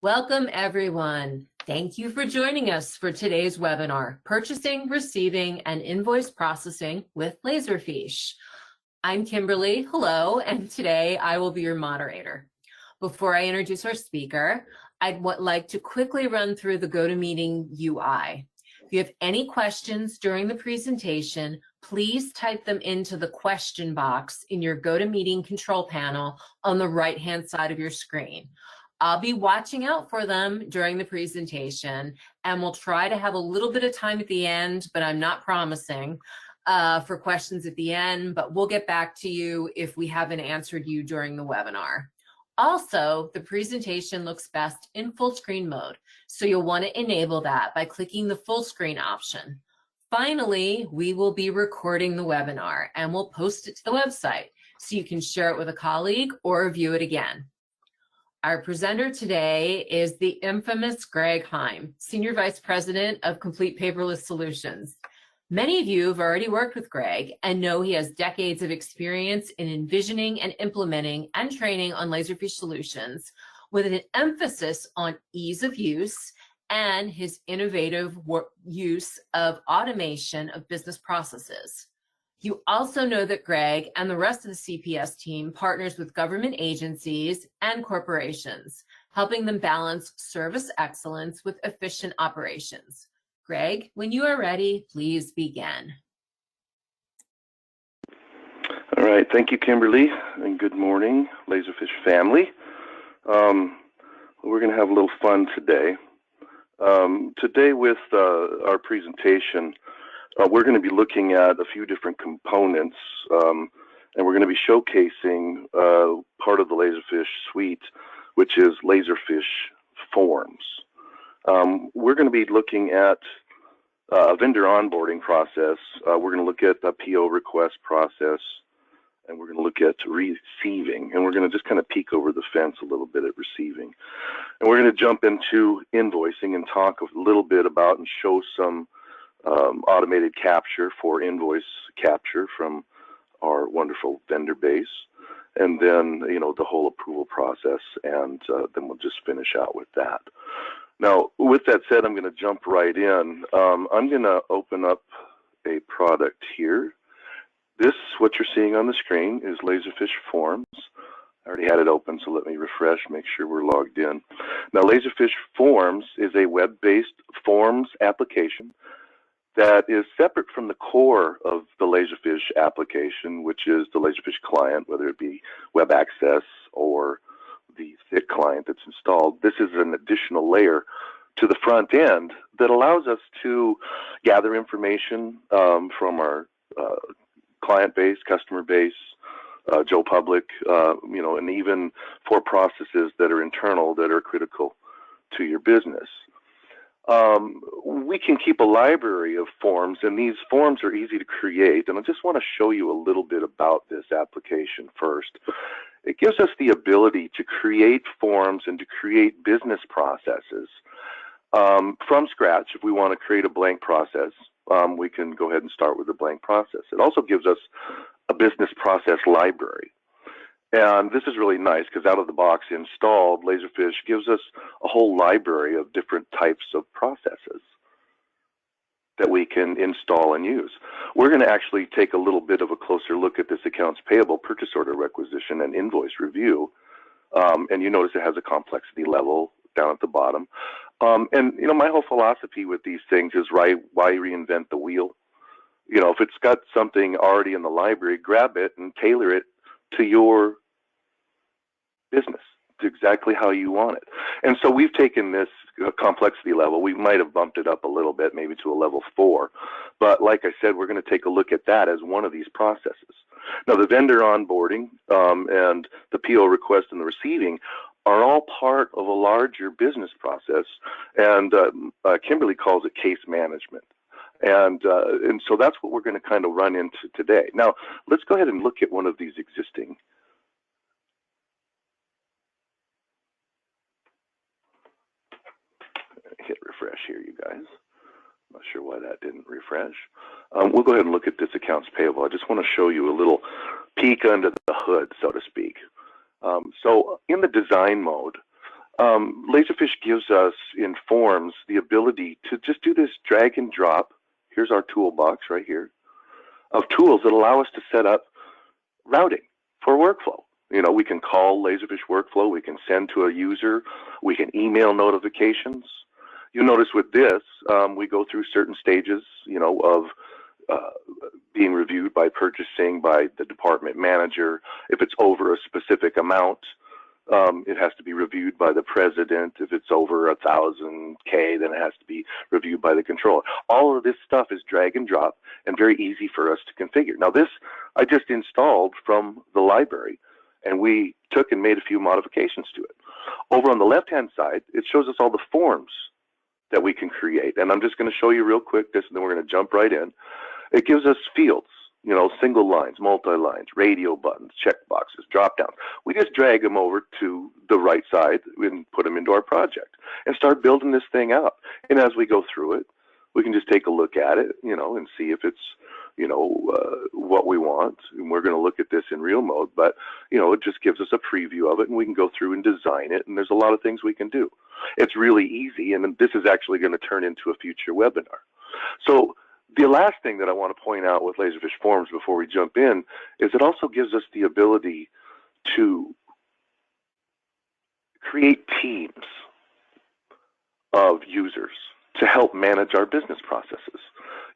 Welcome, everyone. Thank you for joining us for today's webinar, Purchasing, Receiving, and Invoice Processing with Laserfiche. I'm Kimberly, hello, and today I will be your moderator. Before I introduce our speaker, I'd like to quickly run through the GoToMeeting UI. If you have any questions during the presentation, please type them into the question box in your GoToMeeting control panel on the right-hand side of your screen. I'll be watching out for them during the presentation, and we'll try to have a little bit of time at the end, but I'm not promising for questions at the end, but we'll get back to you if we haven't answered you during the webinar. Also, the presentation looks best in full screen mode, so you'll want to enable that by clicking the full screen option. Finally, we will be recording the webinar, and we'll post it to the website, so you can share it with a colleague or view it again. Our presenter today is the infamous Greg Heim, Senior Vice President of Complete Paperless Solutions. Many of you have already worked with Greg and know he has decades of experience in envisioning and implementing and training on Laserfiche solutions with an emphasis on ease of use and his innovative use of automation of business processes. You also know that Greg and the rest of the CPS team partners with government agencies and corporations, helping them balance service excellence with efficient operations. Greg, when you are ready, please begin. All right, thank you, Kimberly, and good morning, Laserfiche family. We're going to have a little fun today. Today with our presentation, we're going to be looking at a few different components, and we're going to be showcasing part of the Laserfiche suite, which is Laserfiche Forms. We're going to be looking at a vendor onboarding process. We're going to look at the PO request process, and we're going to look at receiving, and we're going to just kind of peek over the fence a little bit at receiving. And we're going to jump into invoicing and talk a little bit about and show some automated capture for invoice capture from our wonderful vendor base, and then the whole approval process, and then we'll just finish out with that. Now, with that said, I'm going to jump right in. I'm going to open up a product here. This, what you're seeing on the screen, is Laserfiche Forms. I already had it open, so let me refresh, make sure we're logged in. Now, Laserfiche Forms is a web-based forms application that is separate from the core of the Laserfiche application, which is the Laserfiche client, whether it be web access or the thick client that's installed. This is an additional layer to the front end that allows us to gather information from our client base, customer base, Joe Public, and even for processes that are internal that are critical to your business. We can keep a library of forms, and these forms are easy to create, and I just want to show you a little bit about this application first. It gives us the ability to create forms and to create business processes from scratch. If we want to create a blank process, we can go ahead and start with a blank process. It also gives us a business process library. And this is really nice because out of the box installed, Laserfiche gives us a whole library of different types of processes that we can install and use. We're going to actually take a little bit of a closer look at this accounts payable, purchase order requisition, and invoice review. And you notice it has a complexity level down at the bottom. And my whole philosophy with these things is why reinvent the wheel? If it's got something already in the library, grab it and tailor it to your business, to exactly how you want it. And so we've taken this complexity level, we might have bumped it up a little bit, maybe to a level 4, but like I said, we're going to take a look at that as one of these processes. Now, the vendor onboarding and the PO request and the receiving are all part of a larger business process, and Kimberly calls it case management. And so that's what we're going to kind of run into today. Now, let's go ahead and look at one of these existing. Hit refresh here, you guys. Not sure why that didn't refresh. We'll go ahead and look at this accounts payable. I just want to show you a little peek under the hood, so to speak. So in the design mode, Laserfiche gives us in forms the ability to just do this drag and drop. Here's our toolbox right here of tools that allow us to set up routing for workflow. You know, we can call Laserfiche workflow, we can send to a user, we can email notifications. You'll notice with this, we go through certain stages, you know, of being reviewed by purchasing, by the department manager. If it's over a specific amount, it has to be reviewed by the president. If it's over 1,000K, then it has to be reviewed by the controller. All of this stuff is drag and drop and very easy for us to configure. Now this I just installed from the library, and we took and made a few modifications to it. Over on the left-hand side, it shows us all the forms that we can create. And I'm just going to show you real quick this, and then we're going to jump right in. It gives us fields, you know, single lines, multi-lines, radio buttons, check boxes, drop downs. We just drag them over to the right side and put them into our project and start building this thing out. And as we go through it, we can just take a look at it, you know, and see if it's, you know, what we want. And we're going to look at this in real mode, but, you know, it just gives us a preview of it, and we can go through and design it. And there's a lot of things we can do. It's really easy, and this is actually going to turn into a future webinar. So the last thing that I want to point out with Laserfiche Forms before we jump in is it also gives us the ability to create teams of users to help manage our business processes.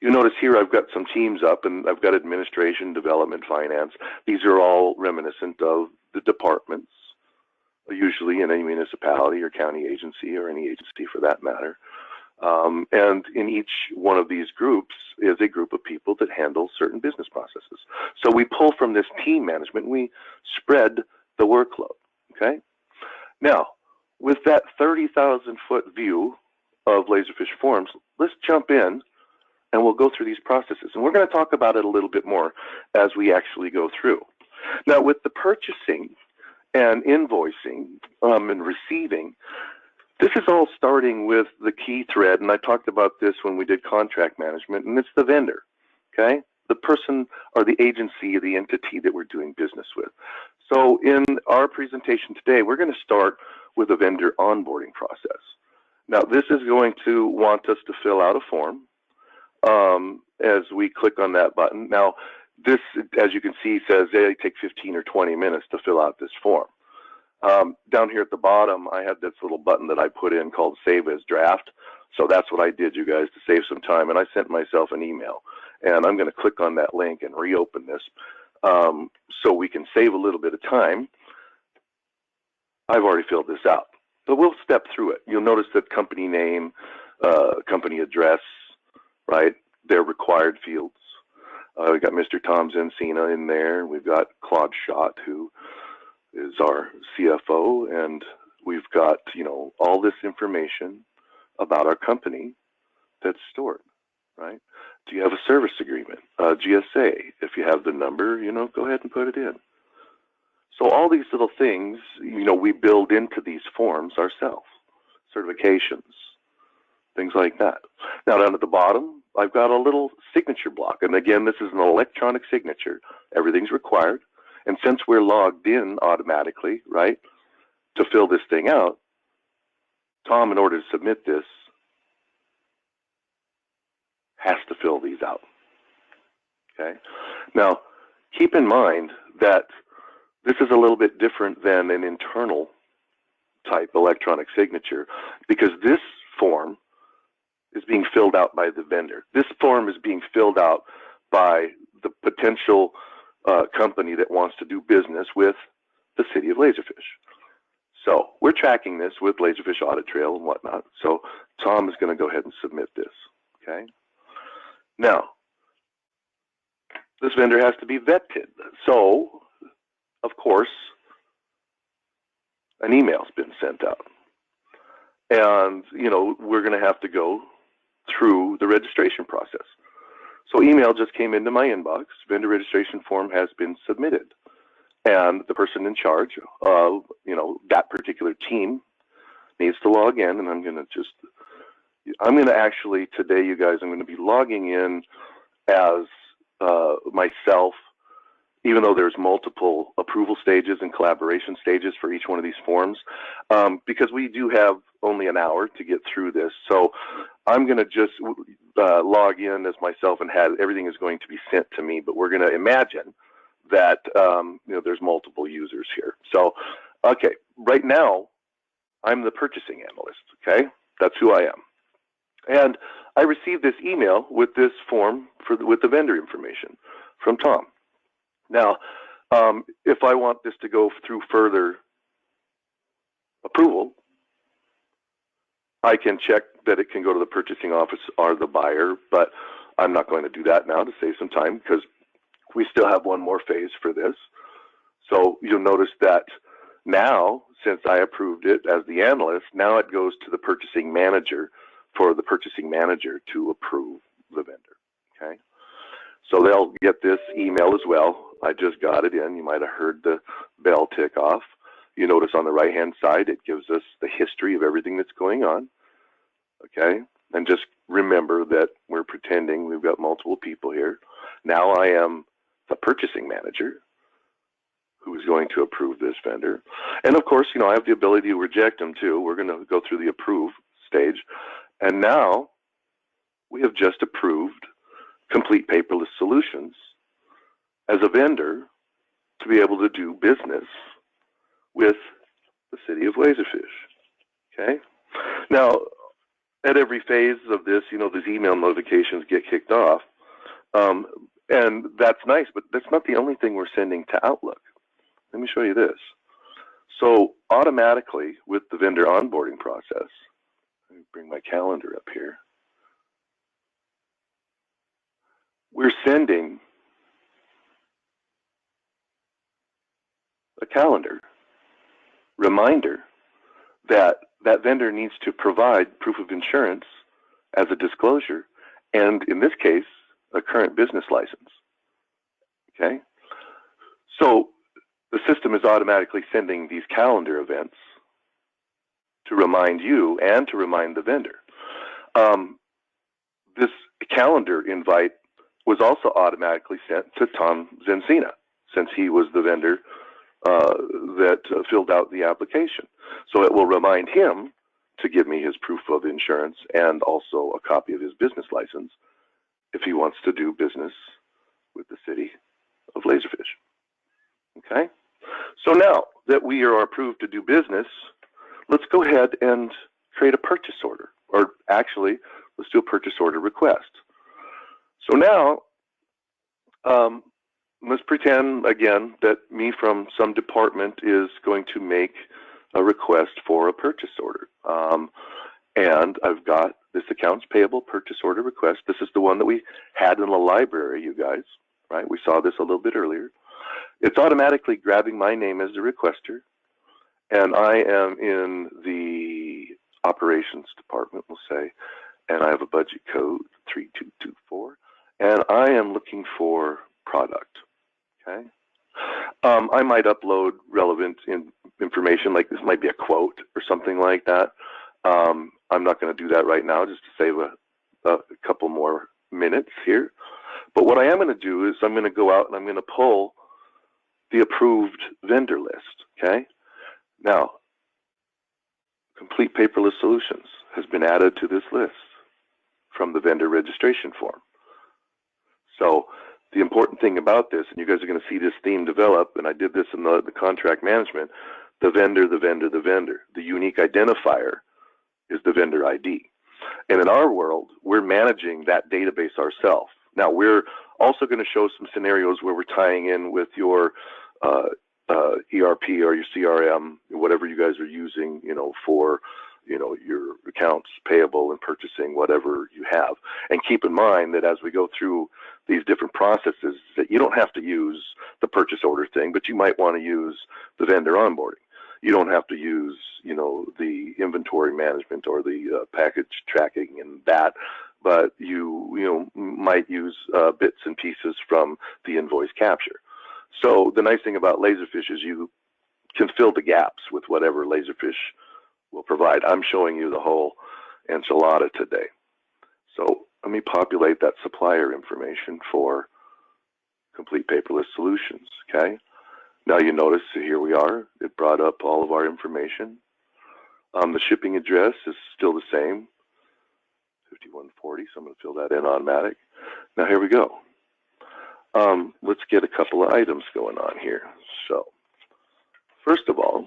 You notice here I've got some teams up, and I've got administration, development, finance. These are all reminiscent of the departments, usually in any municipality or county agency or any agency for that matter. And in each one of these groups is a group of people that handle certain business processes. So we pull from this team management, and we spread the workload, okay? Now, with that 30,000-foot view of Laserfiche Forms, let's jump in and we'll go through these processes. And we're going to talk about it a little bit more as we actually go through. Now, with the purchasing and invoicing and receiving, this is all starting with the key thread, and I talked about this when we did contract management, and it's the vendor, okay? The person or the agency or the entity that we're doing business with. So in our presentation today, we're going to start with a vendor onboarding process. Now, this is going to want us to fill out a form as we click on that button. Now, this, as you can see, says they take 15 or 20 minutes to fill out this form. Down here at the bottom, I had this little button that I put in called Save as Draft. So that's what I did, you guys, to save some time. And I sent myself an email. And I'm going to click on that link and reopen this so we can save a little bit of time. I've already filled this out, but we'll step through it. You'll notice that company name, company address, right? They're required fields. We've got Mr. Tom Zencina in there. We've got Claude Schott, who is our CFO, and we've got, you know, all this information about our company that's stored, right? Do you have a service agreement? GSA, if you have the number, you know, go ahead and put it in. So all these little things, you know, we build into these forms ourselves, certifications, things like that. Now down at the bottom, I've got a little signature block. And again, this is an electronic signature. Everything's required. And since we're logged in automatically, right, to fill this thing out, Tom, in order to submit this, has to fill these out, okay? Now, keep in mind that this is a little bit different than an internal type electronic signature, because this form is being filled out by the vendor. This form is being filled out by the potential company that wants to do business with the city of Laserfiche. So we're tracking this with Laserfiche Audit Trail and whatnot. So Tom is going to go ahead and submit this, okay? Now, this vendor has to be vetted. So, of course, an email's been sent out. And, you know, we're going to have to go through the registration process. So email just came into my inbox. Vendor registration form has been submitted. And the person in charge of, you know, that particular team needs to log in. And I'm going to actually, today, you guys, I'm going to be logging in as myself even though there's multiple approval stages and collaboration stages for each one of these forms, because we do have only an hour to get through this. So I'm going to just log in as myself and everything is going to be sent to me, but we're going to imagine that there's multiple users here. So, okay, right now I'm the purchasing analyst, okay? That's who I am. And I received this email with this form with the vendor information from Tom. Now, if I want this to go through further approval, I can check that it can go to the purchasing office or the buyer, but I'm not going to do that now to save some time because we still have one more phase for this. So you'll notice that now, since I approved it as the analyst, now it goes to the purchasing manager for the purchasing manager to approve the vendor, okay? So they'll get this email as well. I just got it in. You might have heard the bell tick off. You notice on the right-hand side, it gives us the history of everything that's going on, okay? And just remember that we're pretending we've got multiple people here. Now I am the purchasing manager who is going to approve this vendor. And of course, I have the ability to reject them too. We're going to go through the approve stage. And now we have just approved Complete Paperless Solutions as a vendor to be able to do business with the city of Laserfiche, okay? Now, at every phase of this, these email notifications get kicked off, and that's nice, but that's not the only thing we're sending to Outlook. Let me show you this. So automatically with the vendor onboarding process, let me bring my calendar up here, we're sending a calendar reminder that that vendor needs to provide proof of insurance as a disclosure, and in this case, a current business license, okay? So the system is automatically sending these calendar events to remind you and to remind the vendor. This calendar invite was also automatically sent to Tom Zencina, since he was the vendor that filled out the application. So it will remind him to give me his proof of insurance and also a copy of his business license if he wants to do business with the city of Laserfiche. Okay? So now that we are approved to do business, let's go ahead and create a purchase order, or actually, let's do a purchase order request. So now, let's pretend again that me from some department is going to make a request for a purchase order. And I've got this accounts payable purchase order request. This is the one that we had in the library, you guys, right? We saw this a little bit earlier. It's automatically grabbing my name as the requester, and I am in the operations department, we'll say, and I have a budget code 3224, and I am looking for product, okay? I might upload relevant information, like this might be a quote or something like that. I'm not going to do that right now just to save a couple more minutes here. But what I am going to do is I'm going to go out and I'm going to pull the approved vendor list, okay? Now, Complete Paperless Solutions has been added to this list from the vendor registration form. So the important thing about this, and you guys are going to see this theme develop, and I did this in the contract management, the vendor, the vendor, the vendor. The unique identifier is the vendor ID. And in our world, we're managing that database ourselves. Now, we're also going to show some scenarios where we're tying in with your ERP or your CRM, whatever you guys are using, for, your accounts payable and purchasing, whatever you have. And keep in mind that as we go through these different processes, that you don't have to use the purchase order thing, but you might want to use the vendor onboarding. You don't have to use, the inventory management or the package tracking and that, but you might use bits and pieces from the invoice capture. So the nice thing about Laserfiche is you can fill the gaps with whatever Laserfiche will provide. I'm showing you the whole enchilada today. So let me populate that supplier information for complete paperless solutions. Okay. Now you notice here we are. It brought up all of our information. The shipping address is still the same, 5140. So I'm going to fill that in automatic. Now here we go. Let's get a couple of items going on here. So first of all,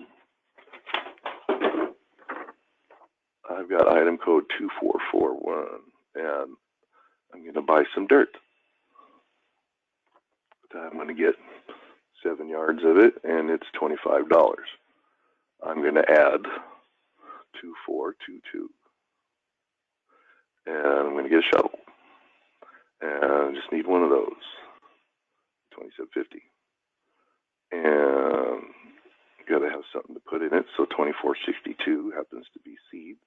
I've got item code 2441, and I'm going to buy some dirt. I'm going to get 7 yards of it, and it's $25. I'm going to add 2422, and I'm going to get a shovel, and I just need one of those, $27.50, and got to have something to put in it. So $24.62 happens to be seeds.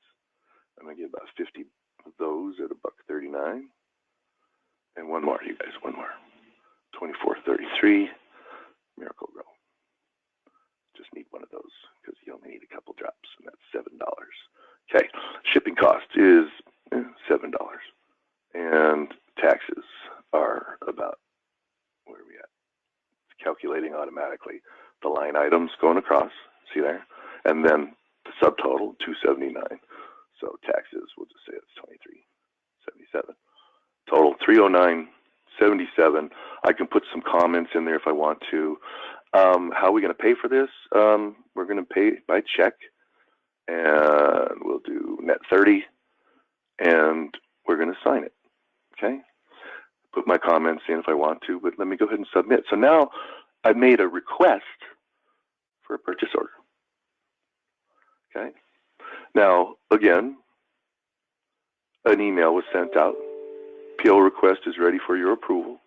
I'm going to get about 50 of those at $1.39, and one more, you guys, one more. $24.33, Miracle Grow. Just need one of those because you only need a couple drops, and that's $7. Okay, shipping cost is $7, and taxes are about, where are we at? It's calculating automatically the line items going across. See there, and then the subtotal $279. So taxes, we'll just say it's $23.77. Total $309.77. I can put some comments in there if I want to. How are we going to pay for this? We're going to pay by check, and we'll do net 30, and we're going to sign it. Okay. Put my comments in if I want to, but let me go ahead and submit. So now I've made a request for a purchase order. Okay. Now again, an email was sent out. PO request is ready for your approval.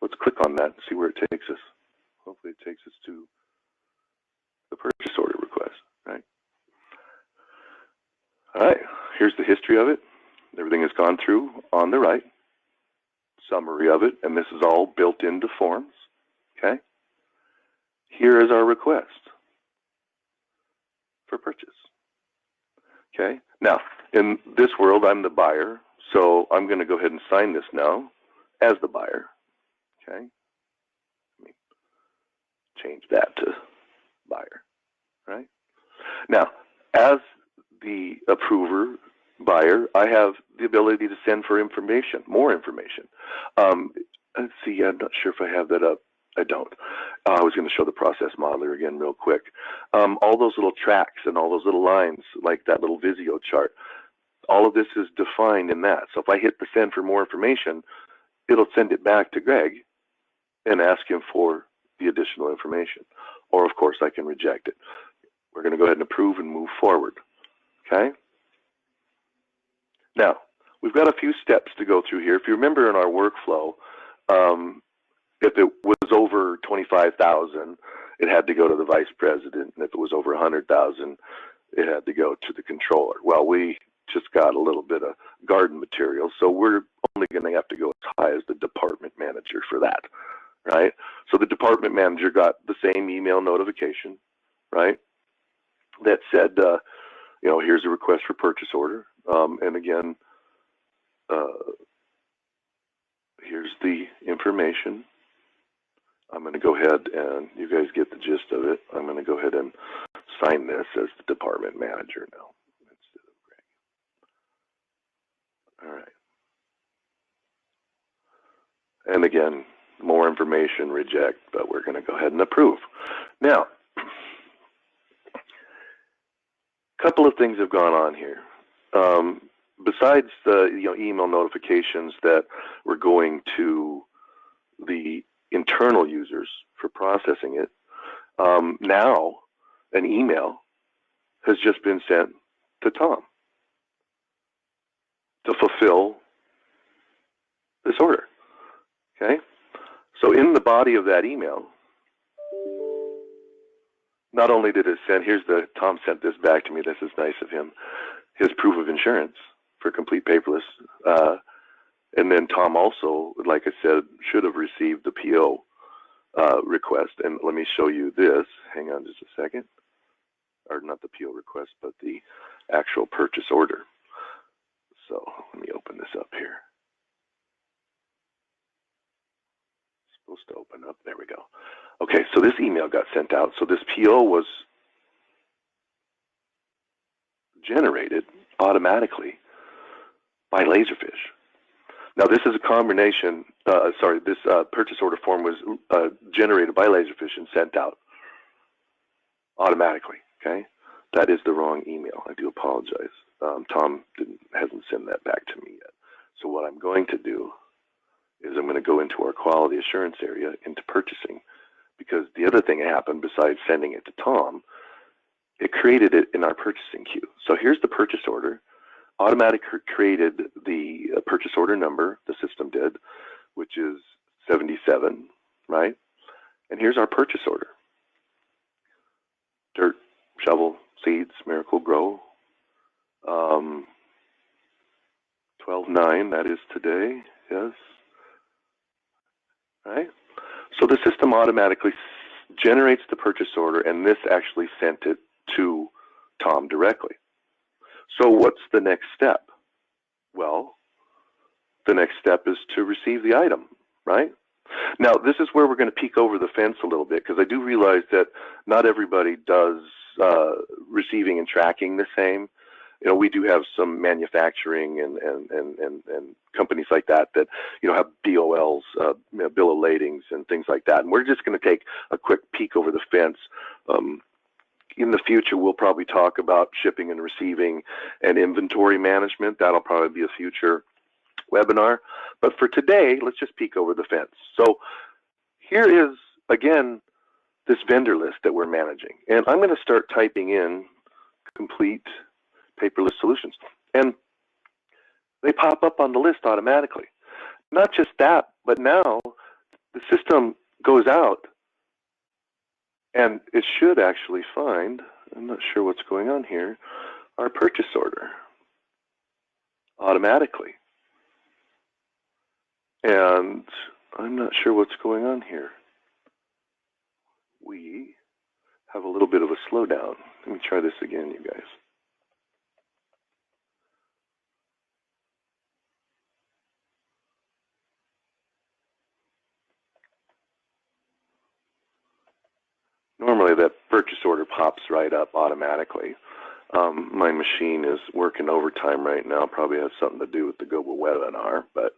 Let's click on that and see where it takes us. Hopefully it takes us to the purchase order request, right? All right, here's the history of it. Everything has gone through on the right. Summary of it, and this is all built into forms, okay? Here is our request for purchase, okay? Now, in this world, I'm the buyer, so I'm going to go ahead and sign this now as the buyer, okay? Let me change that to buyer, right? Now, as the approver, buyer, I have the ability to send for information, more information. Let's see, I'm not sure if I have that up. I don't. I was going to show the process modeler again real quick. All those little tracks and all those little lines, like that little Visio chart, all of this is defined in that. So if I hit the send for more information, it'll send it back to Greg and ask him for the additional information. Or of course I can reject it. We're going to go ahead and approve and move forward. Okay? Now, we've got a few steps to go through here. If you remember in our workflow, if it was over 25,000, it had to go to the vice president, and if it was over 100,000, it had to go to the controller. Well, we just got a little bit of garden material, so we're only going to have to go as high as the department manager for that, right? So the department manager got the same email notification, right, that said, you know, here's a request for purchase order, and again, here's the information. I'm going to go ahead and you guys get the gist of it. I'm going to go ahead and sign this as the department manager now instead of Greg. All right. And again, more information, reject, but we're going to go ahead and approve. Now, a couple of things have gone on here. Besides the email notifications that were going to the internal users for processing it, now an email has just been sent to Tom to fulfill this order. Okay, so in the body of that email, not only did it send, Tom sent this back to me, this is nice of him, his proof of insurance for complete paperless, and then Tom also, like I said, should have received the PO request. And let me show you this. Hang on just a second. Or not the PO request, but the actual purchase order. So let me open this up here. supposed to open up. There we go. Okay, so this email got sent out. So this PO was generated automatically by Laserfiche. Now this is a combination, this purchase order form was generated by Laserfiche and sent out automatically, okay? That is the wrong email. I do apologize. Tom hasn't sent that back to me yet. So what I'm going to do is I'm going to go into our quality assurance area, into purchasing, because the other thing that happened besides sending it to Tom, it created it in our purchasing queue. So here's the purchase order. Automatically created the purchase order number, the system did, which is 77, right? And here's our purchase order. Dirt, shovel, seeds, Miracle Grow. 12/9, that is today, yes. Right? So the system automatically generates the purchase order, and this actually sent it to Tom directly. So what's the next step? Well, the next step is to receive the item, right? Now, this is where we're going to peek over the fence a little bit, because I do realize that not everybody does receiving and tracking the same. You know, we do have some manufacturing and companies like that have BOLs, bill of ladings and things like that. And we're just going to take a quick peek over the fence. In the future, we'll probably talk about shipping and receiving and inventory management. That'll probably be a future webinar. But for today, let's just peek over the fence. So here is, again, this vendor list that we're managing. And I'm going to start typing in complete paperless solutions. And they pop up on the list automatically. Not just that, but now the system goes out and it should actually find, I'm not sure what's going on here, our purchase order automatically. And I'm not sure what's going on here. We have a little bit of a slowdown. Let me try this again, you guys. Normally that purchase order pops right up automatically. My machine is working overtime right now. Probably has something to do with the global webinar, but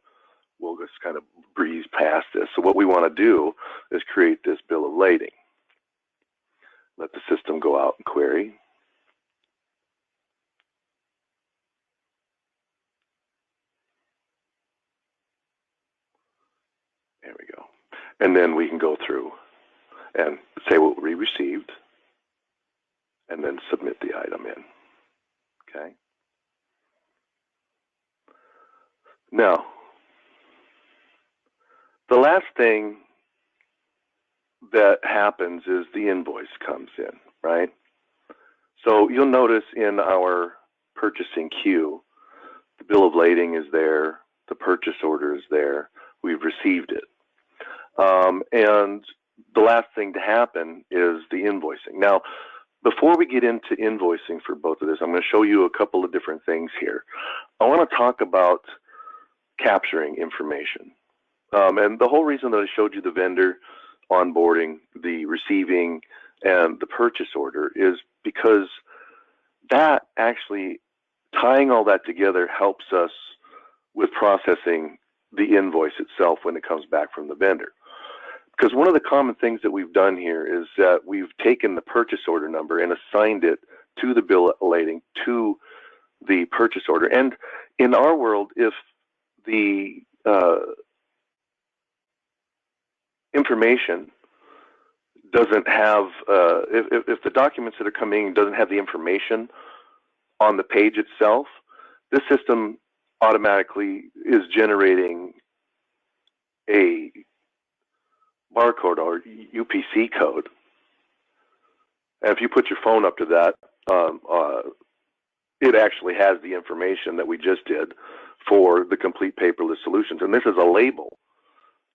we'll just kind of breeze past this. So what we want to do is create this bill of lading. Let the system go out and query. There we go. And then we can go through and say what we received, and then submit the item in, okay? Now, the last thing that happens is the invoice comes in, right? So you'll notice in our purchasing queue, the bill of lading is there, the purchase order is there, we've received it. And the last thing to happen is the invoicing. Now, before we get into invoicing for both of this, I'm going to show you a couple of different things here. I want to talk about capturing information. And the whole reason that I showed you the vendor, onboarding, the receiving, and the purchase order is because that actually, tying all that together helps us with processing the invoice itself when it comes back from the vendor. Because one of the common things that we've done here is that we've taken the purchase order number and assigned it to the bill of lading, to the purchase order. And in our world, if the information doesn't have, if the documents that are coming in doesn't have the information on the page itself, this system automatically is generating a barcode or UPC code. And if you put your phone up to that, it actually has the information that we just did for the complete paperless solutions. And this is a label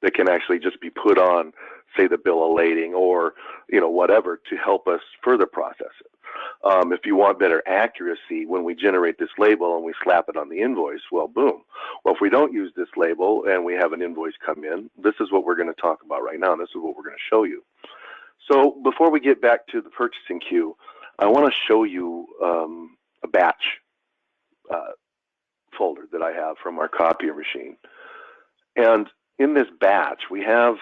that can actually just be put on, say, the bill of lading or, whatever to help us further process it. If you want better accuracy, when we generate this label and we slap it on the invoice, well, boom, Well, if we don't use this label and we have an invoice come in, this is what we're going to talk about right now, and this is what we're going to show you. So before we get back to the purchasing queue, I want to show you a batch folder that I have from our copier machine. And in this batch, we have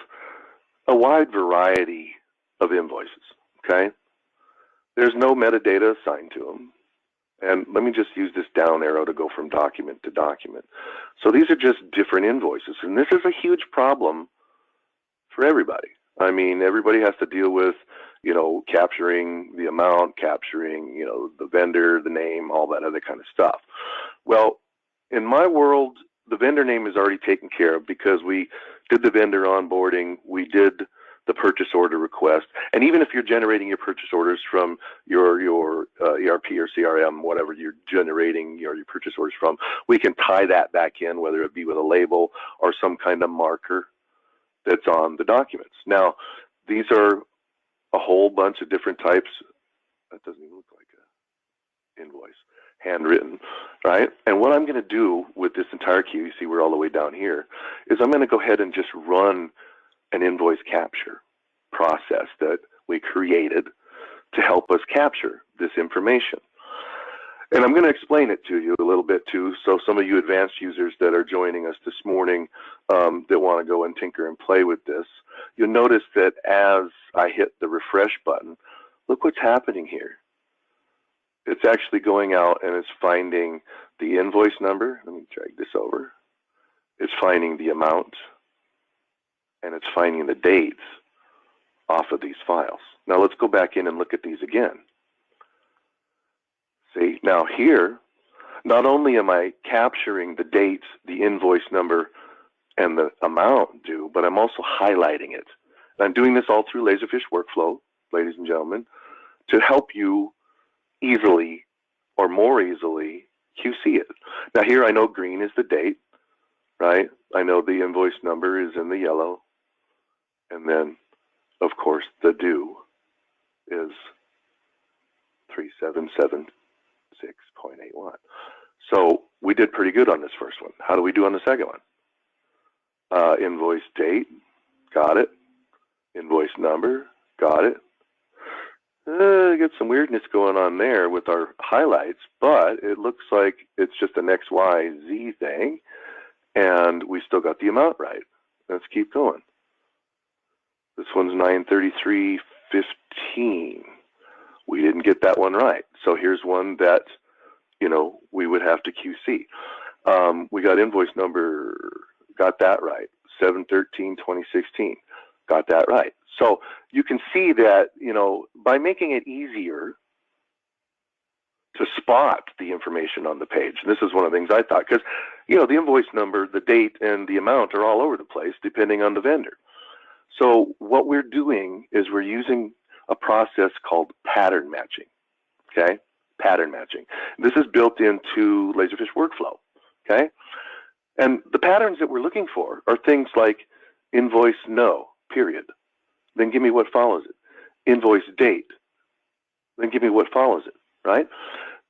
a wide variety of invoices, okay? There's no metadata assigned to them. And let me just use this down arrow to go from document to document. So these are just different invoices. And this is a huge problem for everybody. I mean, everybody has to deal with, you know, capturing the amount, capturing, you know, the vendor, the name, all that other kind of stuff. Well, in my world, the vendor name is already taken care of because we did the vendor onboarding, we did the purchase order request, and even if you're generating your purchase orders from your ERP or CRM, whatever you're generating your purchase orders from, we can tie that back in, whether it be with a label or some kind of marker that's on the documents. Now, these are a whole bunch of different types. That doesn't even look like an invoice, handwritten, right? And what I'm going to do with this entire queue, you see we're all the way down here, is I'm going to go ahead and just run an invoice capture process that we created to help us capture this information. And I'm going to explain it to you a little bit too, so some of you advanced users that are joining us this morning that want to go and tinker and play with this, you'll notice that as I hit the refresh button, look what's happening here. It's actually going out and it's finding the invoice number. Let me drag this over. It's finding the amount, and it's finding the dates off of these files. Now let's go back in and look at these again. See, now here, not only am I capturing the dates, the invoice number, and the amount due, but I'm also highlighting it. And I'm doing this all through Laserfiche workflow, ladies and gentlemen, to help you easily or more easily QC it. Now here I know green is the date, right? I know the invoice number is in the yellow. And then, of course, the due is 3776.81. So we did pretty good on this first one. How do we do on the second one? Invoice date, got it. Invoice number, got it. Get some weirdness going on there with our highlights, but it looks like it's just an XYZ thing, and we still got the amount right. Let's keep going. This one's 933.15. We didn't get that one right. So here's one that, you know, we would have to QC. We got invoice number, got that right. 7/13/2016, got that right. So you can see that, you know, by making it easier to spot the information on the page, and this is one of the things I thought, because, you know, the invoice number, the date, and the amount are all over the place depending on the vendor. So what we're doing is we're using a process called pattern matching, okay? Pattern matching. This is built into Laserfiche workflow, okay? And the patterns that we're looking for are things like invoice no, period. Then give me what follows it. Invoice date. Then give me what follows it, right?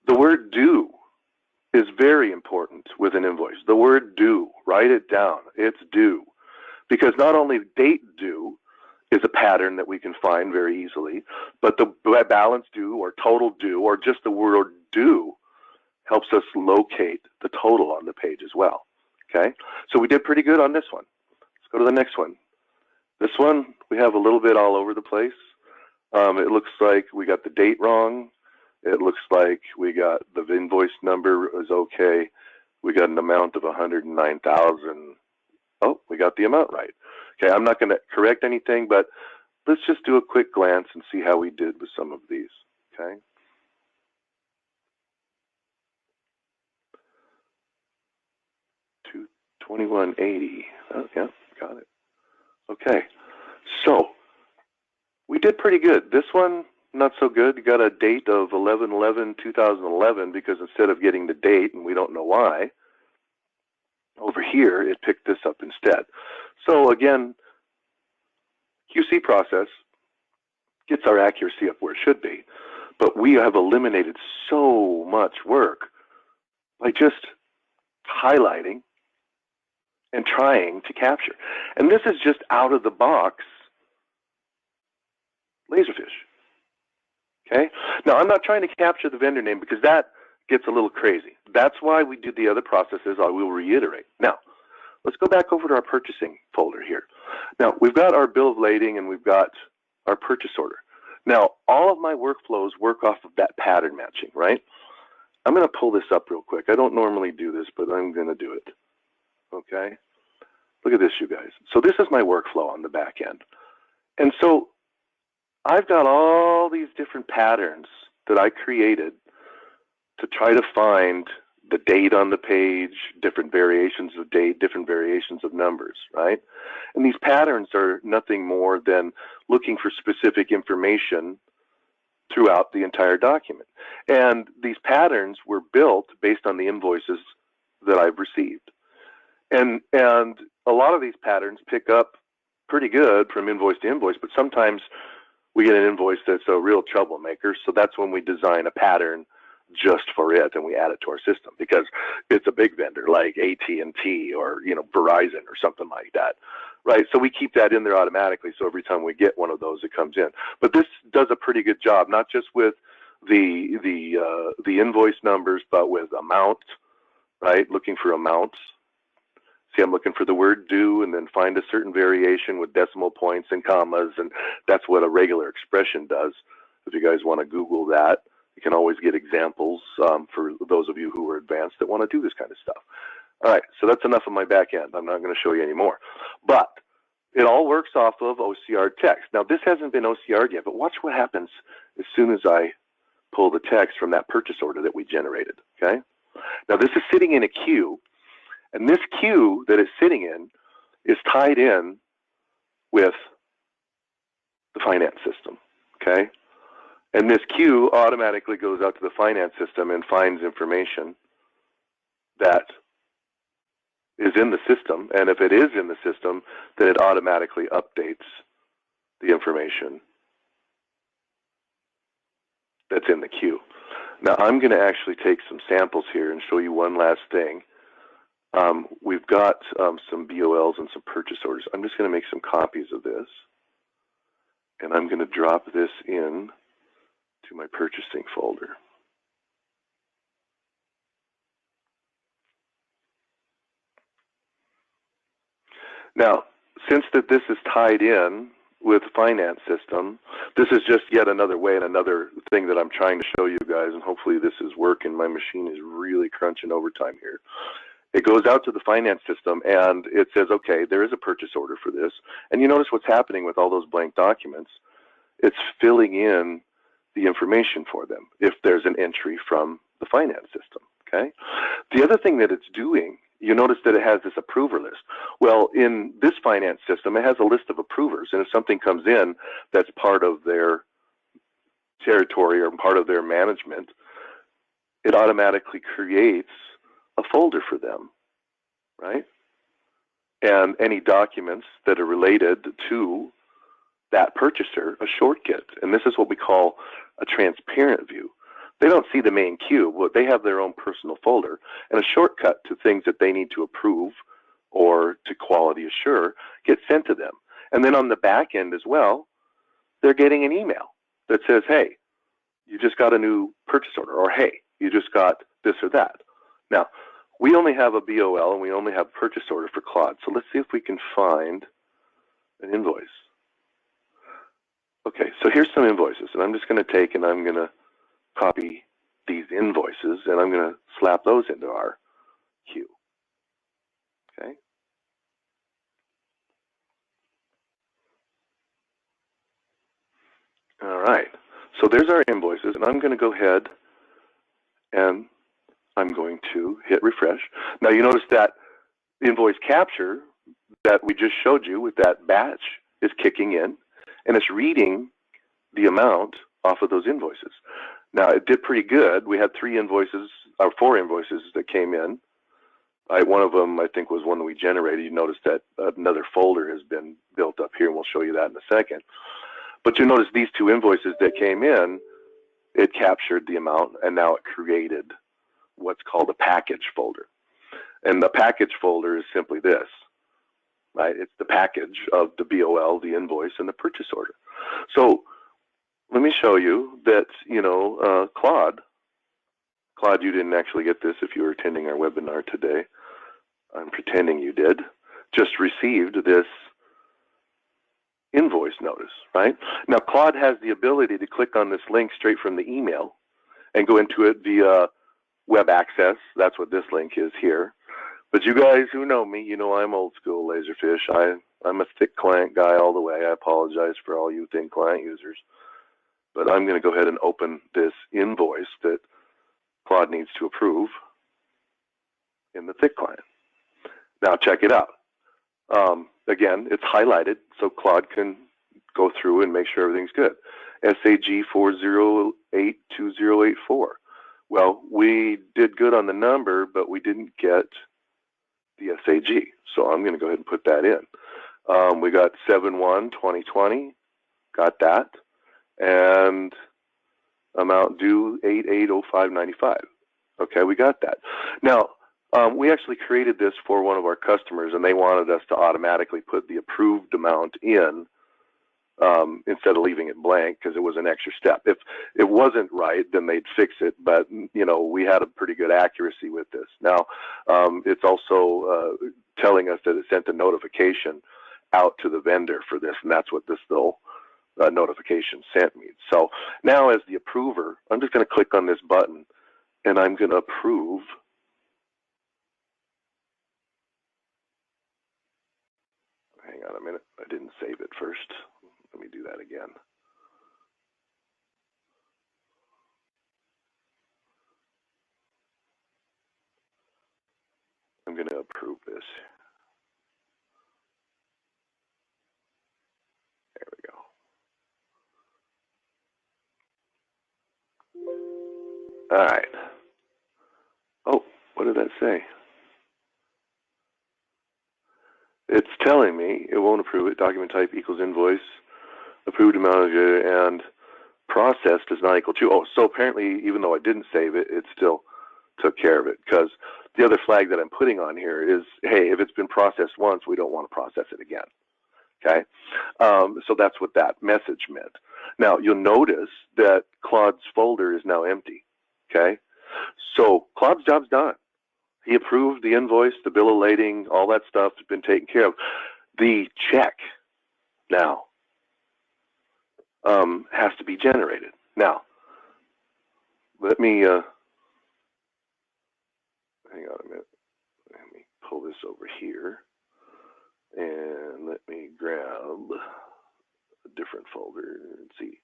The word due is very important with an invoice. The word due, write it down. It's due. Because not only date due is a pattern that we can find very easily, but the balance due or total due or just the word due helps us locate the total on the page as well, okay? So we did pretty good on this one. Let's go to the next one. This one, we have a little bit all over the place. It looks like we got the date wrong. It looks like we got the invoice number is okay. We got an amount of 109,000. Oh, we got the amount right. Okay, I'm not going to correct anything, but let's just do a quick glance and see how we did with some of these, okay? $21.80. Oh, yeah, got it. Okay, so we did pretty good. This one, not so good. You got a date of 11/11/2011 because instead of getting the date, and we don't know why, over here, it picked this up instead. So again, QC process gets our accuracy up where it should be, but we have eliminated so much work by just highlighting and trying to capture. And this is just out of the box Laserfiche. Okay? Now, I'm not trying to capture the vendor name because that gets a little crazy. That's why we do the other processes. I will reiterate. Now, let's go back over to our purchasing folder here. Now, we've got our bill of lading and we've got our purchase order. Now, all of my workflows work off of that pattern matching, right? I'm going to pull this up real quick. I don't normally do this, but I'm going to do it. Okay? Look at this, you guys. So this is my workflow on the back end. And so I've got all these different patterns that I created to try to find the date on the page, different variations of date, different variations of numbers, right? And these patterns are nothing more than looking for specific information throughout the entire document. And these patterns were built based on the invoices that I've received. And a lot of these patterns pick up pretty good from invoice to invoice, but sometimes we get an invoice that's a real troublemaker. So that's when we design a pattern just for it and we add it to our system because it's a big vendor like AT&T or Verizon or something like that, right? So we keep that in there automatically. So every time we get one of those, it comes in. But this does a pretty good job, not just with the invoice numbers, but with amounts, right? Looking for amounts. See, I'm looking for the word due and then find a certain variation with decimal points and commas, and that's what a regular expression does. If you guys want to Google that, you can always get examples for those of you who are advanced that want to do this kind of stuff. All right, so that's enough of my back end. I'm not going to show you any more. But it all works off of OCR text. Now, this hasn't been OCR'd yet, but watch what happens as soon as I pull the text from that purchase order that we generated, okay? Now, this is sitting in a queue, and this queue that it's sitting in is tied in with the finance system, okay? And this queue automatically goes out to the finance system and finds information that is in the system. And if it is in the system, then it automatically updates the information that's in the queue. Now, I'm going to actually take some samples here and show you one last thing. We've got some BOLs and some purchase orders. I'm just going to make some copies of this. And I'm going to drop this in to my purchasing folder. Now, since this is tied in with the finance system, this is just yet another way and another thing that I'm trying to show you guys, and hopefully this is working. My machine is really crunching overtime here. It goes out to the finance system and it says, okay, there is a purchase order for this. And you notice what's happening with all those blank documents. It's filling in the information for them if there's an entry from the finance system, okay? The other thing that it's doing, you notice that it has this approver list. Well, in this finance system, it has a list of approvers, and if something comes in that's part of their territory or part of their management, it automatically creates a folder for them, right? And any documents that are related to that purchaser, a shortcut. And this is what we call a transparent view. They don't see the main queue, but they have their own personal folder and a shortcut to things that they need to approve or to quality assure gets sent to them. And then on the back end as well, they're getting an email that says, hey, you just got a new purchase order, or hey, you just got this or that. Now, we only have a BOL and we only have purchase order for Claude. So let's see if we can find an invoice. Okay, so here's some invoices, and I'm just going to take and I'm going to copy these invoices, and I'm going to slap those into our queue. Okay. All right, so there's our invoices, and I'm going to go ahead and I'm going to hit refresh. Now you notice that invoice capture that we just showed you with that batch is kicking in, and it's reading the amount off of those invoices. Now, it did pretty good. We had 4 invoices that came in. One of them, I think, was one that we generated. You notice that another folder has been built up here, and we'll show you that in a second. But you notice these 2 invoices that came in, it captured the amount, and now it created what's called a package folder. And the package folder is simply this, right? It's the package of the BOL, the invoice, and the purchase order. So let me show you that, Claude, you didn't actually get this if you were attending our webinar today. I'm pretending you did. Just received this invoice notice, right? Now, Claude has the ability to click on this link straight from the email and go into it via web access. That's what this link is here. But you guys who know me, you know I'm old school Laserfiche. I'm a thick client guy all the way. I apologize for all you thin client users. But I'm going to go ahead and open this invoice that Claude needs to approve in the thick client. Now check it out. Again, it's highlighted so Claude can go through and make sure everything's good. SAG 4082084. Well, we did good on the number, but we didn't get the SAG. So I'm going to go ahead and put that in. We got 7/1/2020, got that, and amount due 880595. Okay, we got that. Now, we actually created this for one of our customers, and they wanted us to automatically put the approved amount in instead of leaving it blank because it was an extra step. If it wasn't right, then they'd fix it, but we had a pretty good accuracy with this. Now, it's also telling us that it sent a notification out to the vendor for this, and that's what this little notification sent me. So now as the approver, I'm just going to click on this button, and I'm going to approve hang on a minute, I didn't save it first. Let me do that again. I'm going to approve this. There we go. All right. Oh, what did that say? It's telling me it won't approve it. Document type equals invoice. Approved amount and process does not equal true. Oh, so apparently even though I didn't save it, it still took care of it, because the other flag that I'm putting on here is, hey, if it's been processed once, we don't want to process it again. Okay, so that's what that message meant. Now you'll notice that Claude's folder is now empty. Okay, so Claude's job's done. He approved the invoice, the bill of lading, all that stuff has been taken care of. The check now has to be generated. Now, let me hang on a minute. Let me pull this over here, and let me grab a different folder and see.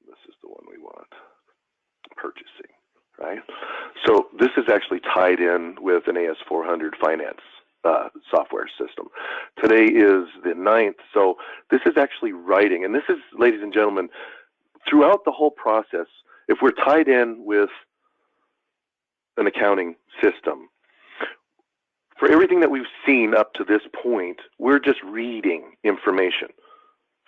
This is the one we want, purchasing, right? So this is actually tied in with an AS400 finance software system. Today is the 9th, so this is actually writing, and this is, ladies and gentlemen, throughout the whole process, if we're tied in with an accounting system, for everything that we've seen up to this point, we're just reading information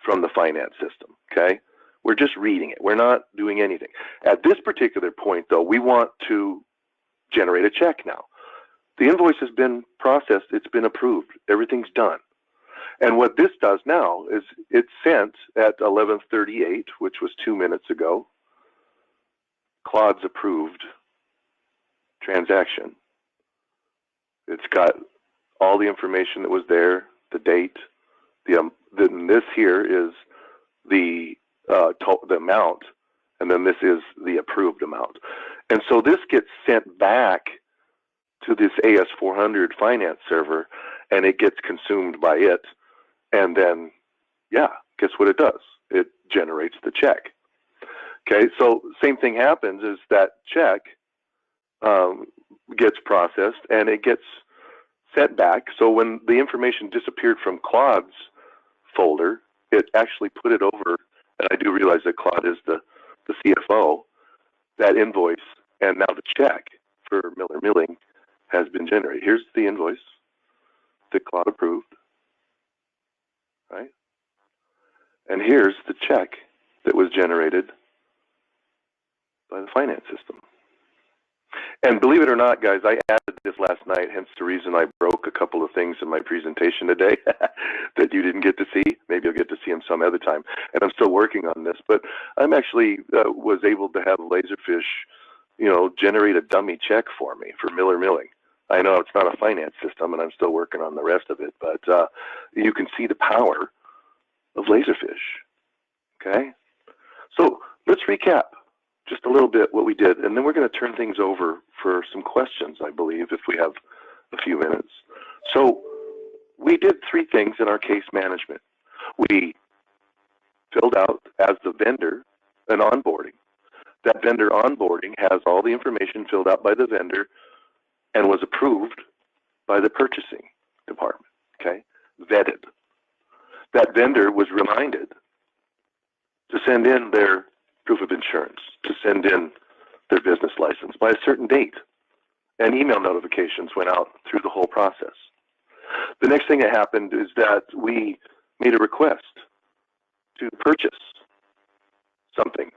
from the finance system, okay? We're just reading it. We're not doing anything. At this particular point, though, we want to generate a check now. The invoice has been processed. It's been approved. Everything's done. And what this does now is it's sent at 11:38, which was 2 minutes ago, Claude's approved transaction. It's got all the information that was there, the date, then this here is the amount, and then this is the approved amount. And so this gets sent back to this AS400 finance server, and it gets consumed by it. And then, yeah, guess what it does? It generates the check. Okay, so same thing happens is that check gets processed and it gets sent back. So when the information disappeared from Claude's folder, it actually put it over, and I do realize that Claude is the CFO, that invoice, and now the check for Miller Milling has been generated. Here's the invoice that Claude approved, right? And here's the check that was generated by the finance system. And believe it or not, guys, I added this last night, hence the reason I broke a couple of things in my presentation today that you didn't get to see. Maybe you'll get to see them some other time. And I'm still working on this, but I'm actually was able to have Laserfiche, generate a dummy check for me for Miller Milling. I know it's not a finance system, and I'm still working on the rest of it, but you can see the power of Laserfiche. Okay? So let's recap just a little bit what we did, and then we're going to turn things over for some questions, I believe, if we have a few minutes. So we did three things in our case management. We filled out, as the vendor, an onboarding. That vendor onboarding has all the information filled out by the vendor and was approved by the purchasing department, okay? Vetted. That vendor was reminded to send in their proof of insurance, to send in their business license by a certain date. And email notifications went out through the whole process. The next thing that happened is that we made a request to purchase something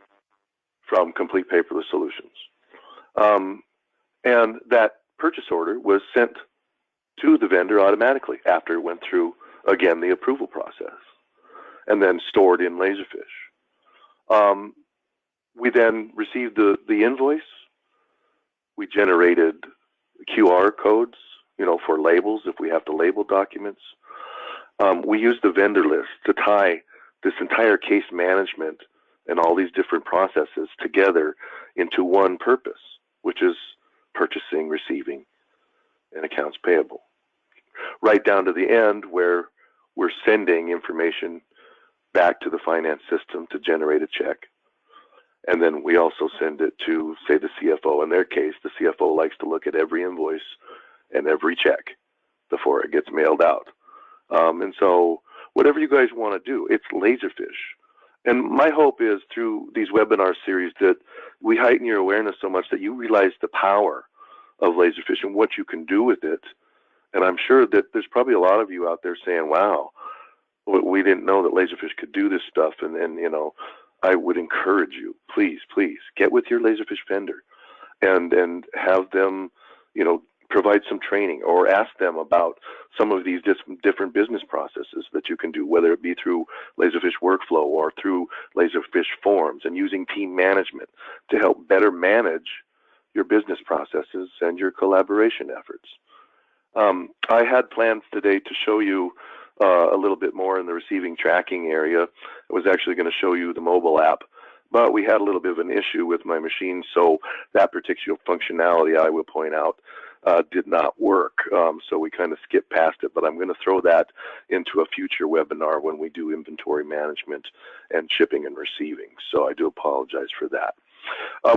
from Complete Paperless Solutions. And that purchase order was sent to the vendor automatically after it went through, again, the approval process, and then stored in Laserfiche. We then received the invoice. We generated QR codes, for labels if we have to label documents. We used the vendor list to tie this entire case management and all these different processes together into one purpose, which is purchasing, receiving, and accounts payable. Right down to the end where we're sending information back to the finance system to generate a check. And then we also send it to, say, the CFO. In their case, the CFO likes to look at every invoice and every check before it gets mailed out. And so whatever you guys want to do, it's Laserfiche. And my hope is through these webinar series that we heighten your awareness so much that you realize the power of Laserfiche and what you can do with it. And I'm sure that there's probably a lot of you out there saying, wow, we didn't know that Laserfiche could do this stuff. And I would encourage you, please get with your Laserfiche vendor and have them, provide some training or ask them about some of these different business processes that you can do, whether it be through Laserfiche workflow or through Laserfiche forms, and using team management to help better manage your business processes and your collaboration efforts. I had plans today to show you a little bit more in the receiving tracking area. I was actually going to show you the mobile app, but we had a little bit of an issue with my machine, so that particular functionality, I will point out, did not work. So we kind of skipped past it, but I'm going to throw that into a future webinar when we do inventory management and shipping and receiving. So I do apologize for that.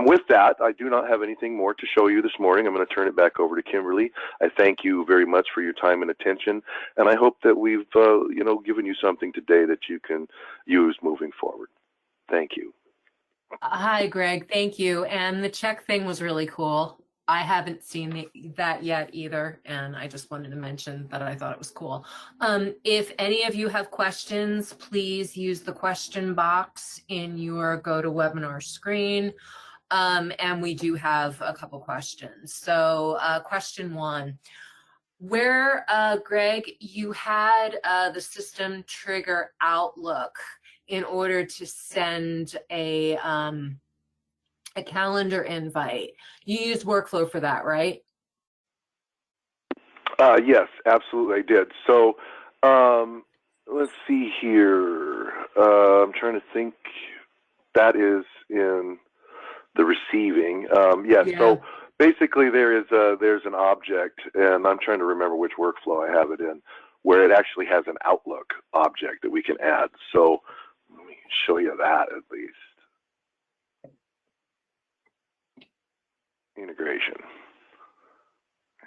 With that, I do not have anything more to show you this morning. I'm going to turn it back over to Kimberly. I thank you very much for your time and attention, and I hope that we've given you something today that you can use moving forward. Thank you. Hi, Greg. Thank you. And the check thing was really cool. I haven't seen that yet either, and I just wanted to mention that I thought it was cool. If any of you have questions, please use the question box in your GoToWebinar screen, and we do have a couple questions. So question one, where, Greg, you had the system trigger Outlook in order to send a calendar invite. You used workflow for that, right? Yes, absolutely, I did. So let's see here. I'm trying to think. That is in the receiving. Yes. Yeah. So basically, there's an object, and I'm trying to remember which workflow I have it in, where it actually has an Outlook object that we can add. So let me show you that at least. Integration.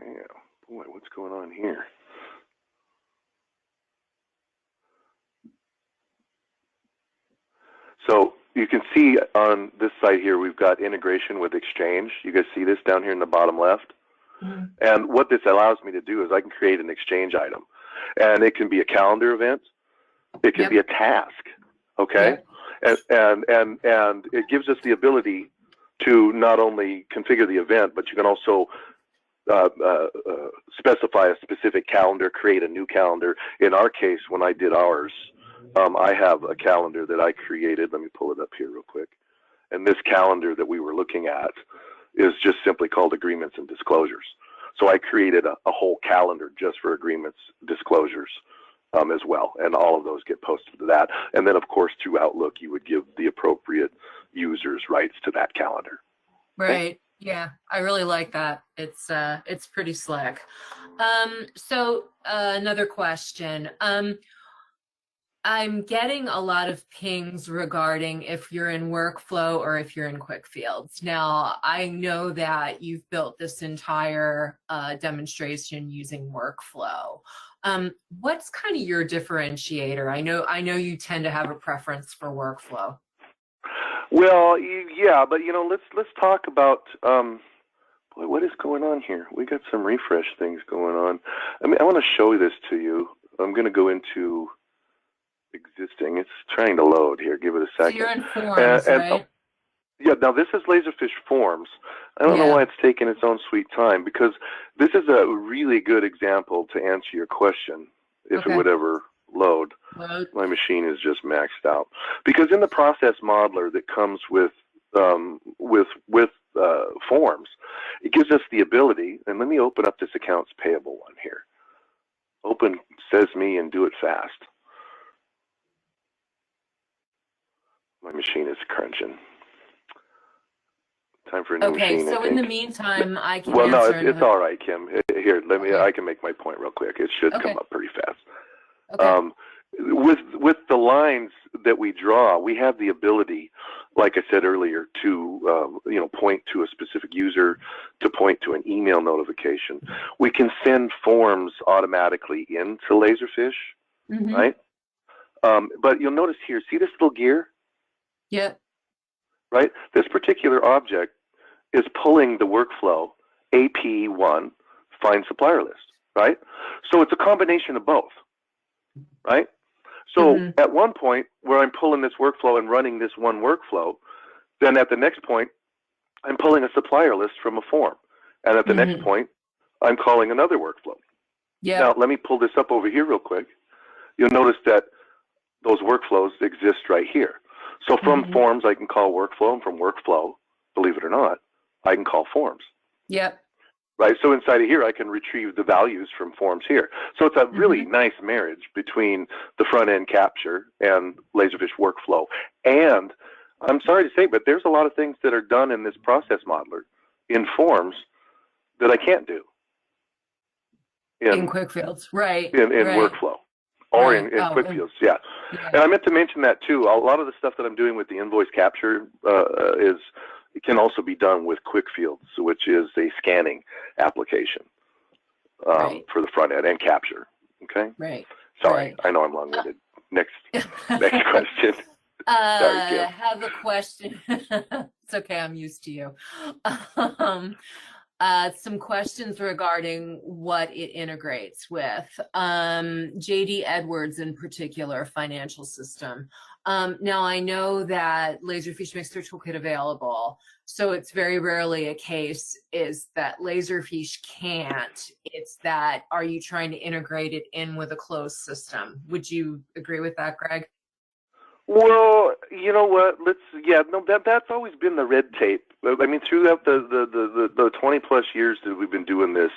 Yeah, boy, what's going on here? So you can see on this site here, we've got integration with Exchange. You guys see this down here in the bottom left? Mm-hmm. And what this allows me to do is I can create an Exchange item, and it can be a calendar event. It can be a task, okay? Yep. And it gives us the ability to not only configure the event, but you can also specify a specific calendar, create a new calendar. In our case, when I did ours, I have a calendar that I created. Let me pull it up here real quick. And this calendar that we were looking at is just simply called agreements and disclosures. So I created a whole calendar just for agreements, disclosures as well. And all of those get posted to that. And then, of course, through Outlook, you would give the appropriate users rights to that calendar. Right. Okay? Yeah, I really like that. It's pretty slick. So another question. I'm getting a lot of pings regarding if you're in workflow or if you're in quick fields. Now, I know that you've built this entire demonstration using workflow. What's kind of your differentiator? I know you tend to have a preference for workflow. Well, yeah, but let's talk about boy, what is going on here? We got some refresh things going on. I mean, I want to show this to you. I'm going to go into existing. It's trying to load here. Give it a second. So you're in forms, right? Yeah, now this is Laserfiche Forms. I don't know why it's taking its own sweet time, because this is a really good example to answer your question, if it would ever load. My machine is just maxed out. Because in the process modeler that comes with forms, it gives us the ability, and let me open up this accounts payable one here. Open says me and do it fast. My machine is crunching. Time for a new machine. Okay, so in the meantime, I can Well, no, answer. it's all right, Kim. Here, let me. I can make my point real quick. It should come up pretty fast. Okay. With the lines that we draw, we have the ability, like I said earlier, to point to a specific user, to point to an email notification. We can send forms automatically into Laserfiche, right? But you'll notice here, see this little gear? Yep. Right? This particular object is pulling the workflow AP1 find supplier list, right? So it's a combination of both, right? So at one point where I'm pulling this workflow and running this one workflow, then at the next point, I'm pulling a supplier list from a form. And at the next point, I'm calling another workflow. Now, let me pull this up over here real quick. You'll notice that those workflows exist right here. So from forms, I can call workflow, and from workflow, believe it or not, I can call forms. Yep. Right. So inside of here, I can retrieve the values from forms here. So it's a really nice marriage between the front end capture and Laserfiche workflow. And I'm sorry to say, but there's a lot of things that are done in this process modeler in forms that I can't do in quick fields, right? In workflow. Or in quick fields, yeah. And I meant to mention that too. A lot of the stuff that I'm doing with the invoice capture it can also be done with quick fields, which is a scanning application for the front end and capture. Okay. Right. Sorry, I know I'm long-winded. Next question. Sorry, I have a question. It's okay. I'm used to you. Some questions regarding what it integrates with. JD Edwards in particular, financial system. Now I know that Laserfiche makes their toolkit available, so it's very rarely a case is that Laserfiche can't. It's that, are you trying to integrate it in with a closed system? Would you agree with that, Greg? Well, you know what? That's always been the red tape. I mean, throughout the 20 plus years that we've been doing this,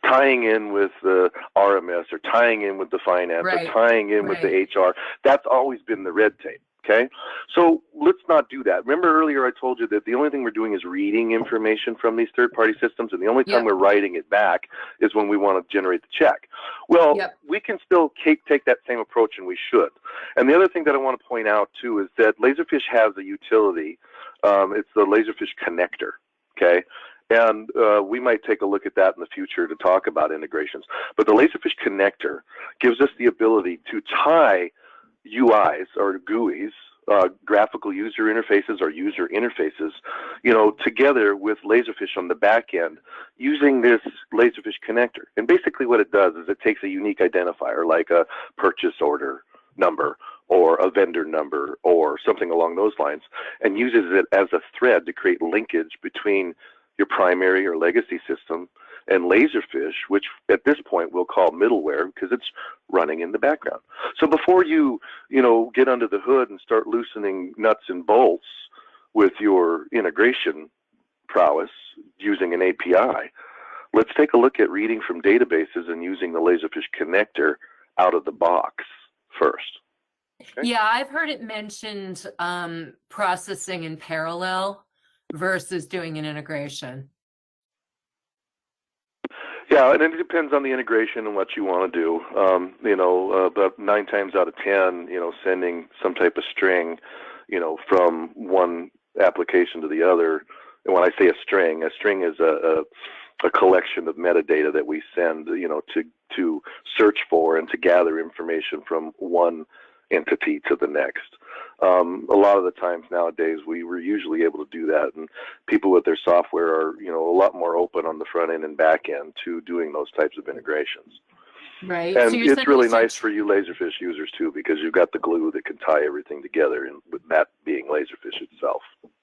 tying in with the RMS or tying in with the finance or tying in with the HR, that's always been the red tape. Okay, so let's not do that. Remember earlier I told you that the only thing we're doing is reading information from these third-party systems, and the only time we're writing it back is when we want to generate the check. Well, we can still take that same approach, and we should. And the other thing that I want to point out too is that Laserfiche has a utility. It's the Laserfiche Connector. Okay. And we might take a look at that in the future to talk about integrations. But the Laserfiche Connector gives us the ability to tie UIs or GUIs, graphical user interfaces or user interfaces, together with Laserfiche on the back end using this Laserfiche connector. And basically what it does is it takes a unique identifier like a purchase order number or a vendor number or something along those lines, and uses it as a thread to create linkage between your primary or legacy system and Laserfiche, which at this point we'll call middleware because it's running in the background. So before you get under the hood and start loosening nuts and bolts with your integration prowess using an API, let's take a look at reading from databases and using the Laserfiche Connector out of the box first. Okay? Yeah, I've heard it mentioned processing in parallel versus doing an integration. Yeah, and it depends on the integration and what you want to do. About 9 times out of 10, sending some type of string, from one application to the other. And when I say a string is a collection of metadata that we send, to search for and to gather information from one entity to the next. A lot of the times nowadays we were usually able to do that, and people with their software are a lot more open on the front end and back end to doing those types of integrations. Right. And so it's really nice for you Laserfiche users too, because you've got the glue that can tie everything together, and with that being Laserfiche itself.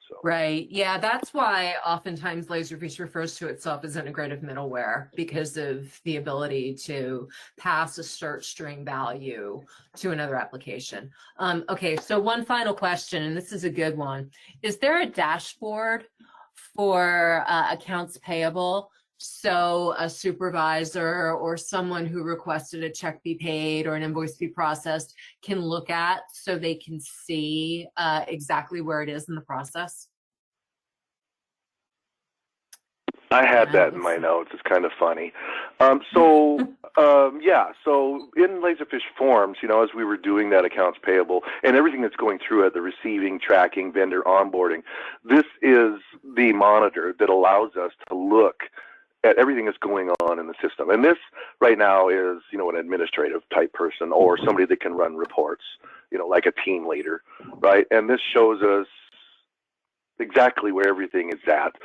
So. Right. Yeah, that's why oftentimes Laserfiche refers to itself as integrative middleware, because of the ability to pass a search string value to another application. Okay, so one final question, and this is a good one. Is there a dashboard for accounts payable? So a supervisor or someone who requested a check be paid or an invoice be processed can look at, so they can see exactly where it is in the process? I had that in my notes. It's kind of funny. So in Laserfiche Forms, as we were doing that accounts payable and everything that's going through it, the receiving, tracking, vendor onboarding, this is the monitor that allows us to look at everything that's going on in the system. And this right now is, an administrative type person or somebody that can run reports, like a team leader, right? And this shows us exactly where everything is at,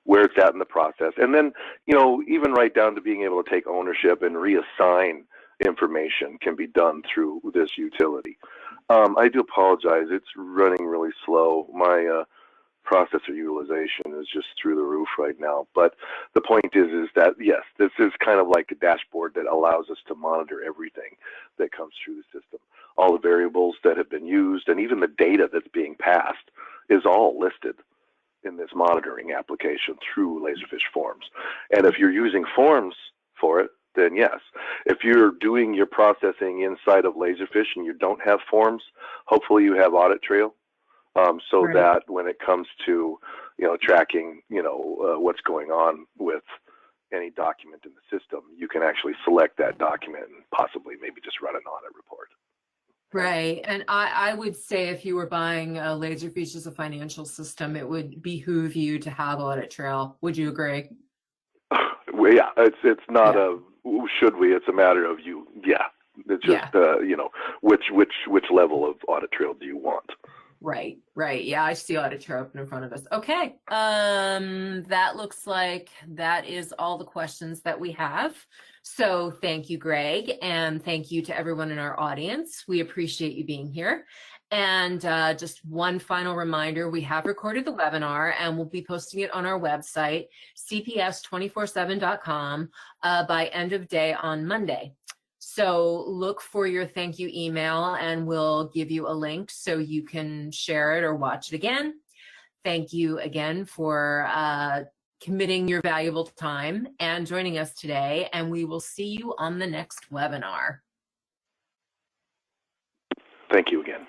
where it's at in the process. And then, even right down to being able to take ownership and reassign information can be done through this utility. I do apologize. It's running really slow. My processor utilization is just through the roof right now. But the point is that, yes, this is kind of like a dashboard that allows us to monitor everything that comes through the system. All the variables that have been used and even the data that's being passed is all listed in this monitoring application through Laserfiche Forms. And if you're using Forms for it, then yes. If you're doing your processing inside of Laserfiche and you don't have Forms, hopefully you have Audit Trail. So right. That when it comes to, tracking, what's going on with any document in the system, you can actually select that document and possibly maybe just run an audit report. Right. And I would say if you were buying a Laserfiche as a financial system, it would behoove you to have Audit Trail. Would you agree? Well, yeah, it's not a should we, it's a matter of you. Yeah. It's just, which level of Audit Trail do you want? Right. Yeah, I see Audit Trail open in front of us. Okay. That looks like that is all the questions that we have. So thank you, Greg, and thank you to everyone in our audience. We appreciate you being here. And just one final reminder, we have recorded the webinar and we'll be posting it on our website, cps247.com, by end of day on Monday. So look for your thank you email and we'll give you a link so you can share it or watch it again. Thank you again for committing your valuable time and joining us today, and we will see you on the next webinar. Thank you again.